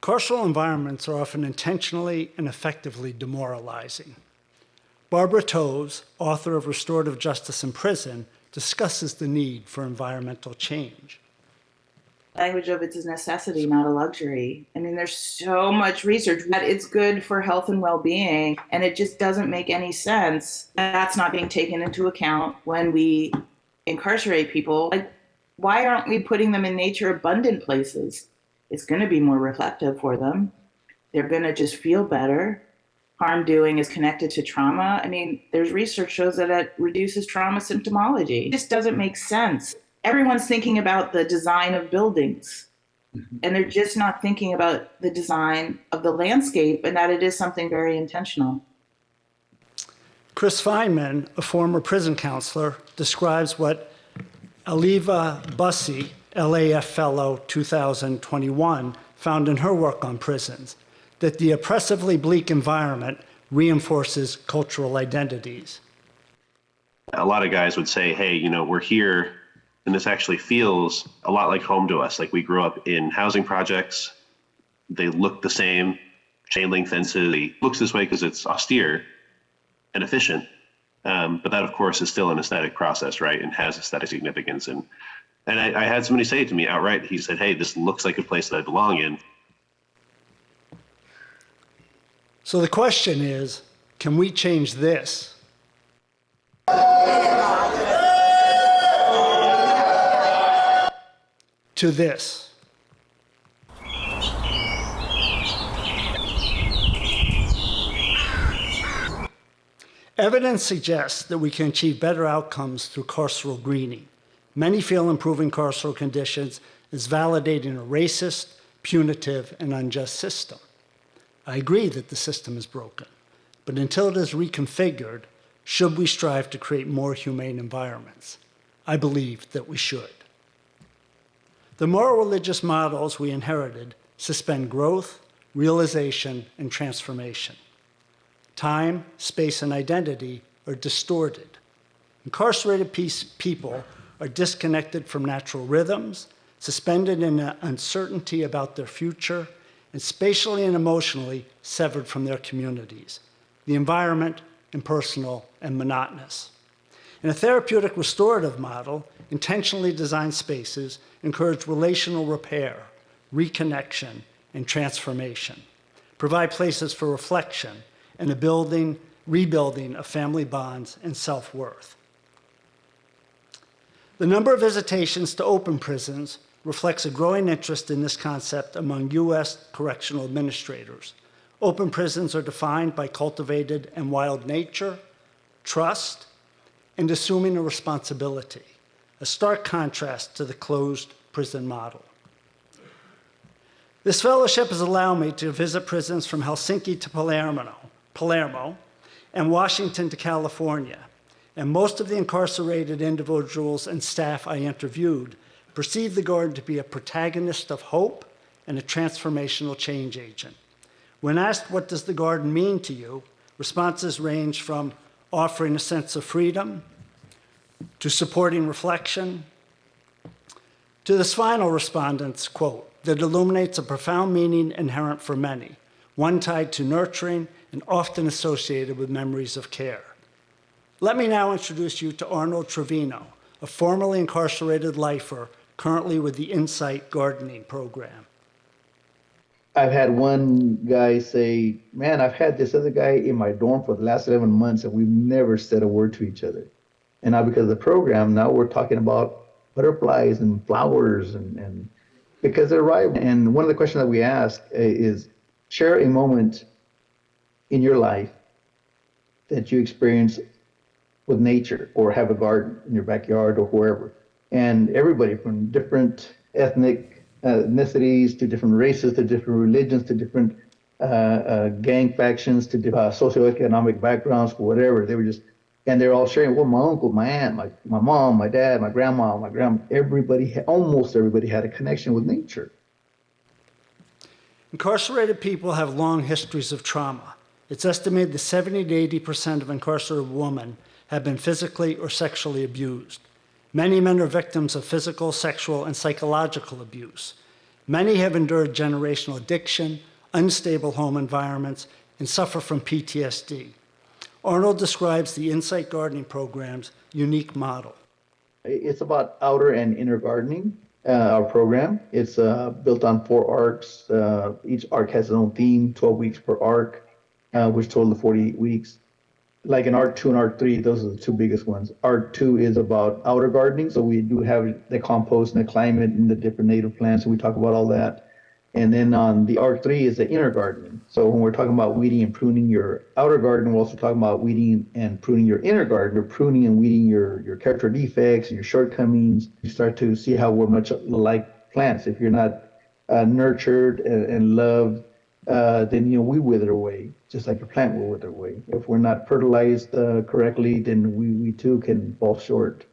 Carceral environments are often intentionally and effectively demoralizing. Barbara Toews, author of Restorative Justice in Prison, discusses the need for environmental change. Language of it's a necessity, not a luxury. I mean, there's so much research that it's good for health and well-being, and it just doesn't make any sense. That's not being taken into account when we incarcerate people. Like, why aren't we putting them in nature abundant places? It's going to be more reflective for them. They're going to just feel better. Harm doing is connected to trauma. I mean, there's research shows that it reduces trauma symptomology. It just doesn't make sense. Everyone's thinking about the design of buildings, and they're just not thinking about the design of the landscape, and that it is something very intentional. Chris Feynman, a former prison counselor, describes what Aliva Bussey, LAF Fellow 2021, found in her work on prisons, that the oppressively bleak environment reinforces cultural identities. A lot of guys would say, hey, you know, we're here, and this actually feels a lot like home to us. Like, we grew up in housing projects. They look the same, chain link fences. It looks this way because it's austere and efficient. But that, of course, is still an aesthetic process, right? And has aesthetic significance. And I had somebody say to me outright, he said, hey, this looks like a place that I belong in. So the question is, can we change this? To this. Evidence suggests that we can achieve better outcomes through carceral greening. Many feel improving carceral conditions is validating a racist, punitive, and unjust system. I agree that the system is broken, but until it is reconfigured, should we strive to create more humane environments? I believe that we should. The moral religious models we inherited suspend growth, realization, and transformation. Time, space, and identity are distorted. Incarcerated people are disconnected from natural rhythms, suspended in uncertainty about their future, and spatially and emotionally severed from their communities. The environment, impersonal and monotonous. In a therapeutic restorative model, intentionally designed spaces encourage relational repair, reconnection, and transformation, provide places for reflection and a rebuilding of family bonds and self-worth. The number of visitations to open prisons reflects a growing interest in this concept among U.S. correctional administrators. Open prisons are defined by cultivated and wild nature, trust, and assuming a responsibility, a stark contrast to the closed prison model. This fellowship has allowed me to visit prisons from Helsinki to Palermo, and Washington to California, and most of the incarcerated individuals and staff I interviewed perceived the garden to be a protagonist of hope and a transformational change agent. When asked, what does the garden mean to you, responses range from offering a sense of freedom, to supporting reflection, to this final respondent's quote, that illuminates a profound meaning inherent for many, one tied to nurturing and often associated with memories of care. Let me now introduce you to Arnold Trevino, a formerly incarcerated lifer currently with the Insight Gardening Program. I've had one guy say, man, I've had this other guy in my dorm for the last 11 months and we've never said a word to each other. And now because of the program, now we're talking about butterflies and flowers and because they're right. And one of the questions that we ask is, share a moment in your life that you experience with nature or have a garden in your backyard or wherever. And everybody from different ethnicities to different races to different religions to different gang factions to different socioeconomic backgrounds, whatever. They were just, and they're all sharing, well, my uncle, my aunt, my mom, my dad, my grandma, almost everybody had a connection with nature. Incarcerated people have long histories of trauma. It's estimated that 70 to 80% of incarcerated women have been physically or sexually abused. Many men are victims of physical, sexual, and psychological abuse. Many have endured generational addiction, unstable home environments, and suffer from PTSD. Arnold describes the Insight Gardening Program's unique model. It's about outer and inner gardening, our program. It's built on 4 arcs. Each arc has its own theme, 12 weeks per arc, which total 48 weeks. Like in Arc 2 and Arc 3, those are the 2 biggest ones. Arc 2 is about outer gardening, so we do have the compost and the climate and the different native plants, and we talk about all that. And then on the Arc 3 is the inner gardening. So when we're talking about weeding and pruning your outer garden, we're also talking about weeding and pruning your inner garden. You're pruning and weeding your character defects and your shortcomings. You start to see how we're much like plants. If you're not nurtured and loved, then we wither away, just like a plant will wither away. If we're not fertilized correctly, then we too can fall short.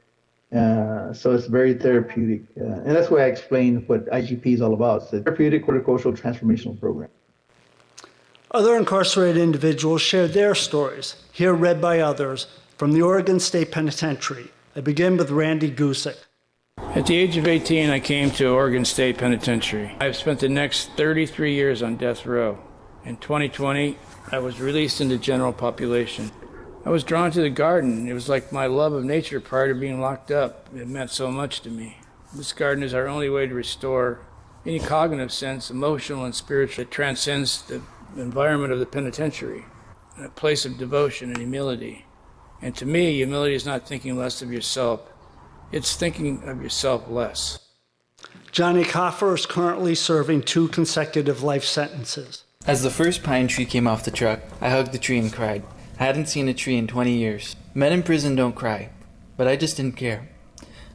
So it's very therapeutic, and that's why I explained what IGP is all about. It's a therapeutic horticultural transformational program. Other incarcerated individuals shared their stories, here read by others, from the Oregon State Penitentiary. I begin with Randy Gusick. At the age of 18, I came to Oregon State Penitentiary. I've spent the next 33 years on death row. In 2020, I was released into general population. I was drawn to the garden. It was like my love of nature prior to being locked up. It meant so much to me. This garden is our only way to restore any cognitive sense, emotional and spiritual, that transcends the environment of the penitentiary, a place of devotion and humility. And to me, humility is not thinking less of yourself. It's thinking of yourself less. Johnny Coffer is currently serving 2 consecutive life sentences. As the first pine tree came off the truck, I hugged the tree and cried. I hadn't seen a tree in 20 years. Men in prison don't cry, but I just didn't care.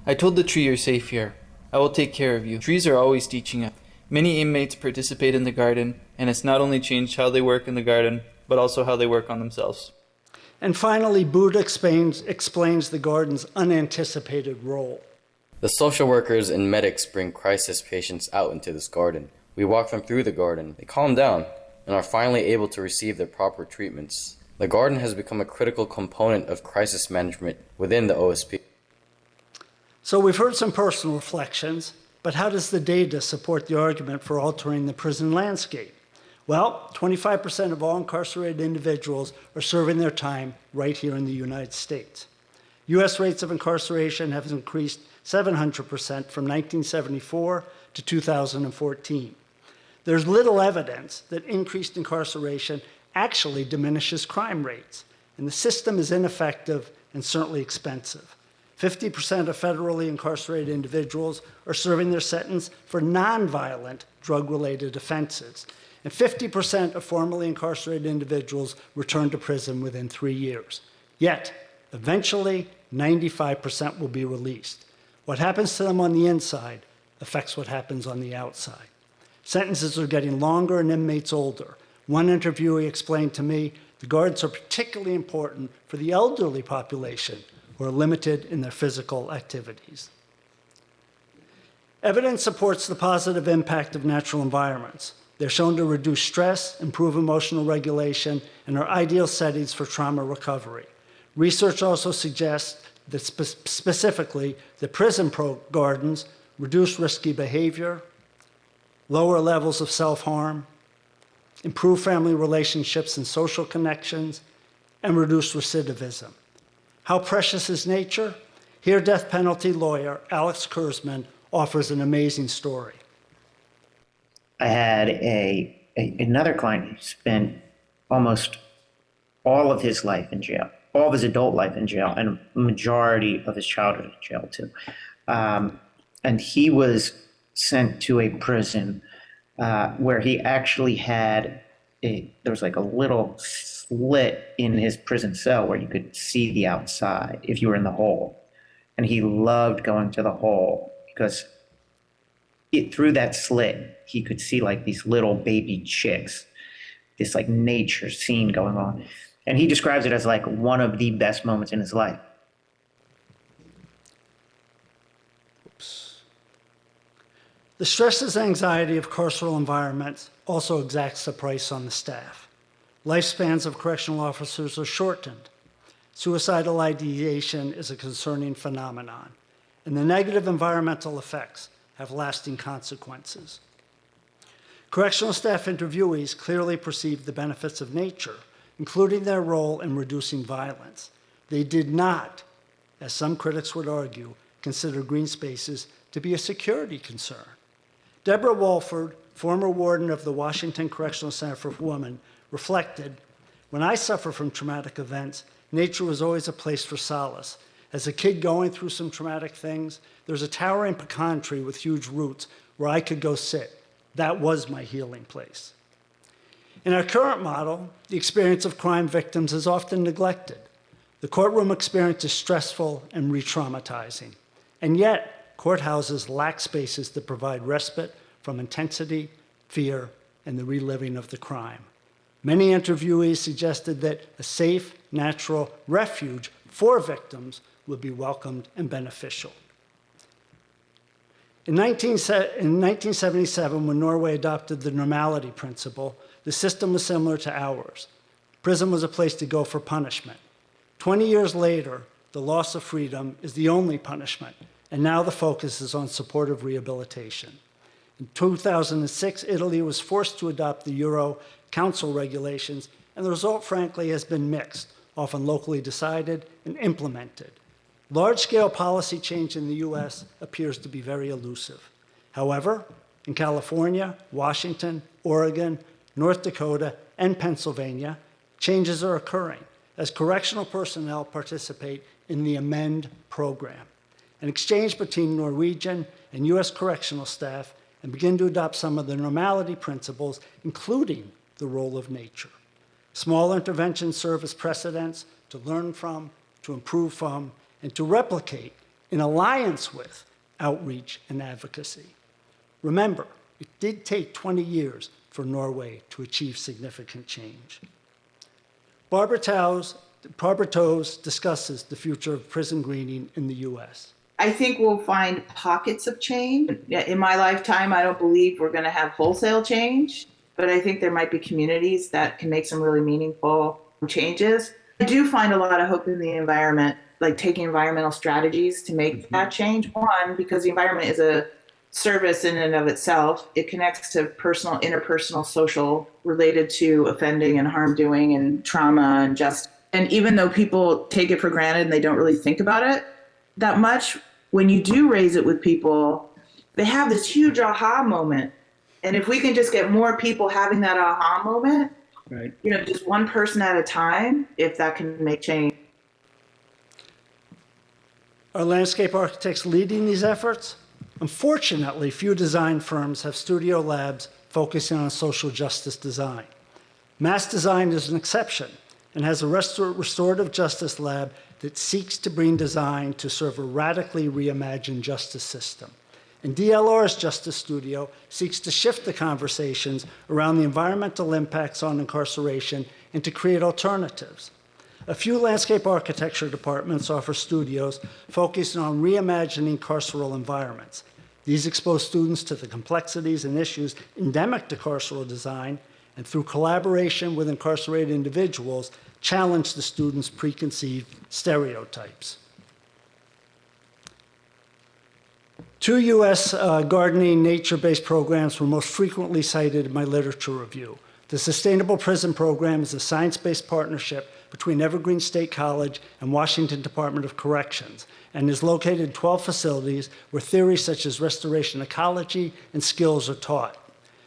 I told the tree, you're safe here. I will take care of you. Trees are always teaching us. Many inmates participate in the garden, and it's not only changed how they work in the garden, but also how they work on themselves. And finally, Buddha explains the garden's unanticipated role. The social workers and medics bring crisis patients out into this garden. We walk them through the garden. They calm down and are finally able to receive their proper treatments. The garden has become a critical component of crisis management within the OSP. So we've heard some personal reflections, but how does the data support the argument for altering the prison landscape? Well, 25% of all incarcerated individuals are serving their time right here in the United States. U.S. rates of incarceration have increased 700% from 1974 to 2014. There's little evidence that increased incarceration actually diminishes crime rates, and the system is ineffective and certainly expensive. 50% of federally incarcerated individuals are serving their sentence for nonviolent drug-related offenses, and 50% of formerly incarcerated individuals return to prison within 3 years. Yet, eventually, 95% will be released. What happens to them on the inside affects what happens on the outside. Sentences are getting longer and inmates older. One interviewee explained to me the guards are particularly important for the elderly population who are limited in their physical activities. Evidence supports the positive impact of natural environments. They're shown to reduce stress, improve emotional regulation, and are ideal settings for trauma recovery. Research also suggests that specifically the prison gardens reduce risky behavior, lower levels of self-harm, improve family relationships and social connections, and reduce recidivism. How precious is nature? Here, death penalty lawyer Alex Kurzman offers an amazing story. I had another client who spent almost all of his life in jail, all of his adult life in jail, and a majority of his childhood in jail too. And he was sent to a prison where he actually had there was like a little slit in his prison cell where you could see the outside if you were in the hole. And he loved going to the hole because through that slit, he could see like these little baby chicks, this like nature scene going on. And he describes it as like one of the best moments in his life. The stresses and anxiety of carceral environments also exacts a price on the staff. Lifespans of correctional officers are shortened. Suicidal ideation is a concerning phenomenon, and the negative environmental effects have lasting consequences. Correctional staff interviewees clearly perceived the benefits of nature, including their role in reducing violence. They did not, as some critics would argue, consider green spaces to be a security concern. Deborah Walford, former warden of the Washington Correctional Center for Women, reflected, "When I suffer from traumatic events, nature was always a place for solace. As a kid going through some traumatic things, there's a towering pecan tree with huge roots where I could go sit. That was my healing place." In our current model, the experience of crime victims is often neglected. The courtroom experience is stressful and re-traumatizing. And yet, courthouses lack spaces that provide respite from intensity, fear, and the reliving of the crime. Many interviewees suggested that a safe, natural refuge for victims would be welcomed and beneficial. In 1977, when Norway adopted the normality principle, the system was similar to ours. Prison was a place to go for punishment. 20 years later, the loss of freedom is the only punishment, and now the focus is on supportive rehabilitation. In 2006, Italy was forced to adopt the Euro Council regulations, and the result, frankly, has been mixed, often locally decided and implemented. Large-scale policy change in the US appears to be very elusive. However, in California, Washington, Oregon, North Dakota, and Pennsylvania, changes are occurring as correctional personnel participate in the Amend program, an exchange between Norwegian and US correctional staff, and begin to adopt some of the normality principles, including the role of nature. Small interventions serve as precedents to learn from, to improve from, and to replicate in alliance with outreach and advocacy. Remember, it did take 20 years for Norway to achieve significant change. Barbara Toes discusses the future of prison greening in the US. I think we'll find pockets of change. In my lifetime, I don't believe we're going to have wholesale change, but I think there might be communities that can make some really meaningful changes. I do find a lot of hope in the environment, like taking environmental strategies to make that change. One, because the environment is a service in and of itself. It connects to personal, interpersonal, social, related to offending and harm doing and trauma and just. And even though people take it for granted and they don't really think about it that much, when you do raise it with people, they have this huge aha moment. And if we can just get more people having that aha moment, Right. Just one person at a time, if that can make change. Are landscape architects leading these efforts? Unfortunately, few design firms have studio labs focusing on social justice design. Mass Design is an exception and has a restorative justice lab that seeks to bring design to serve a radically reimagined justice system. And DLR's Justice Studio seeks to shift the conversations around the environmental impacts on incarceration and to create alternatives. A few landscape architecture departments offer studios focusing on reimagining carceral environments. These expose students to the complexities and issues endemic to carceral design, and through collaboration with incarcerated individuals, challenge the students' preconceived stereotypes. Two US gardening nature-based programs were most frequently cited in my literature review. The Sustainable Prison Program is a science-based partnership between Evergreen State College and Washington Department of Corrections, and is located in 12 facilities where theories such as restoration ecology and skills are taught.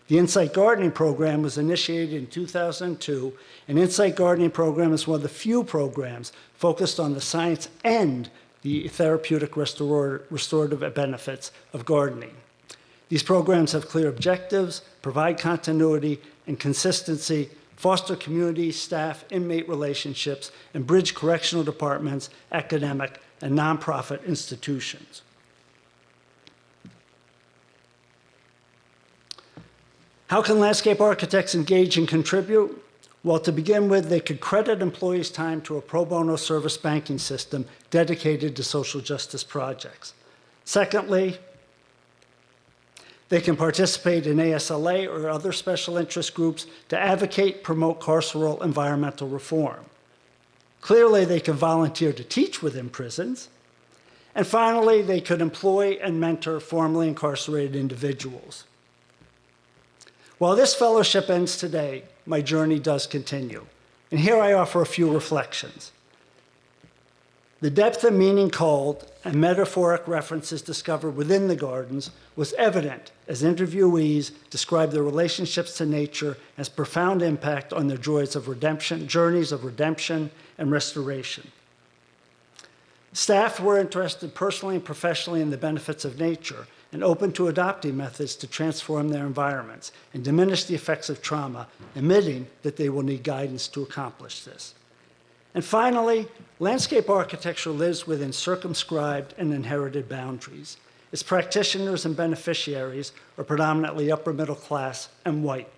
The Insight Gardening Program was initiated in 2002, and Insight Gardening Program is one of the few programs focused on the science and the therapeutic restorative benefits of gardening. These programs have clear objectives, provide continuity and consistency, foster community, staff, inmate relationships, and bridge correctional departments, academic, and nonprofit institutions. How can landscape architects engage and contribute? Well, to begin with, they could credit employees' time to a pro bono service banking system dedicated to social justice projects. Secondly, they can participate in ASLA or other special interest groups to advocate, promote carceral environmental reform. Clearly, they can volunteer to teach within prisons. And finally, they could employ and mentor formerly incarcerated individuals. While this fellowship ends today, my journey does continue. And here I offer a few reflections. The depth of meaning culled and metaphoric references discovered within the gardens was evident as interviewees described their relationships to nature as profound impact on their journeys of redemption and restoration. Staff were interested personally and professionally in the benefits of nature and open to adopting methods to transform their environments and diminish the effects of trauma, admitting that they will need guidance to accomplish this. And finally, landscape architecture lives within circumscribed and inherited boundaries. Its practitioners and beneficiaries are predominantly upper middle class and white.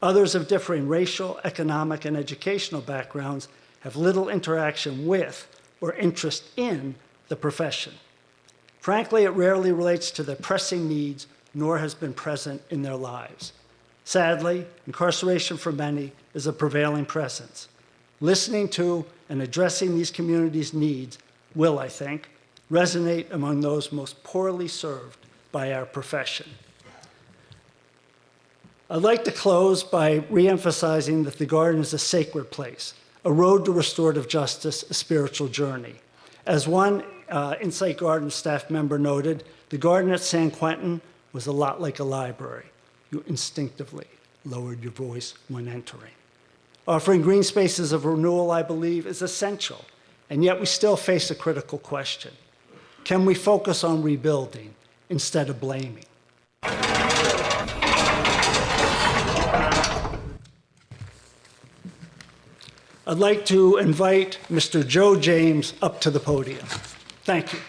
Others of differing racial, economic, and educational backgrounds have little interaction with or interest in the profession. Frankly, it rarely relates to their pressing needs, nor has been present in their lives. Sadly, incarceration for many is a prevailing presence. Listening to and addressing these communities' needs will, I think, resonate among those most poorly served by our profession. I'd like to close by reemphasizing that the garden is a sacred place, a road to restorative justice, a spiritual journey. As one Insight Garden staff member noted, the garden at San Quentin was a lot like a library. You instinctively lowered your voice when entering. Offering green spaces of renewal, I believe, is essential, and yet we still face a critical question. Can we focus on rebuilding instead of blaming? I'd like to invite Mr. Joe James up to the podium. Thank you.